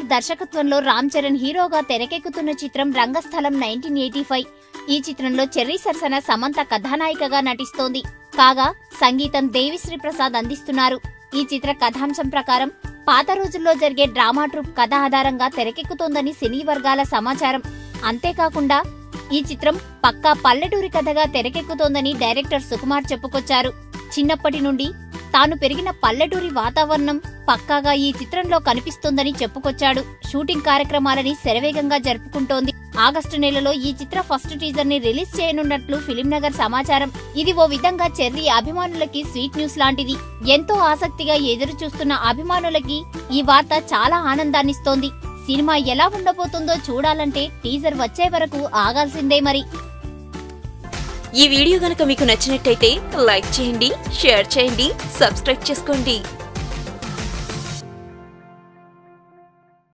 కుమార్ దర్శకత్వంలో రామ్ చరణ్ హీరోగా తెరకెక్కుతున్న చిత్రం రంగస్థలం 1985. ఈ చిత్రంలో చెర్రీ సరసన సమంత కథానాయికగా నటిస్తోంది. కాగా సంగీతం దేవిశ్రీ ప్రసాద్ అందిస్తున్నారు. ఈ చిత్ర కథాంశం ప్రకారం పాత రోజుల్లో జరిగే డ్రామా ట్రూప్ కథ ఆధారంగా తెరకెక్కుతోందని సినీ వర్గాల సమాచారం. అంతేకాకుండా ఈ చిత్రం పక్కా పల్లెటూరి కథగా తెరకెక్కుతోందని డైరెక్టర్ సుకుమార్ చెప్పుకొచ్చారు. చిన్నప్పటి నుండి తాను పెరిగిన పల్లెటూరి వాతావరణం పక్కాగా ఈ చిత్రంలో కనిపిస్తోందని చెప్పుకొచ్చాడు. షూటింగ్ కార్యక్రమాలని శరవేగంగా జరుపుకుంటోంది. ఆగస్టు నెలలో ఈ చిత్ర ఫస్ట్ టీజర్ ని రిలీజ్ చేయనున్నట్లు ఫిలింనగర్ సమాచారం. ఇది ఓ విధంగా చెర్రీ అభిమానులకి స్వీట్ న్యూస్ లాంటిది. ఎంతో ఆసక్తిగా ఎదురు చూస్తున్న అభిమానులకి ఈ వార్త చాలా ఆనందాన్నిస్తోంది. సినిమా ఎలా ఉండబోతుందో చూడాలంటే టీజర్ వచ్చే వరకు ఆగాల్సిందే మరి. ఈ వీడియో గనుక మీకు నచ్చినట్టయితే లైక్ చేయండి, షేర్ చేయండి, సబ్స్క్రైబ్ చేసుకోండి.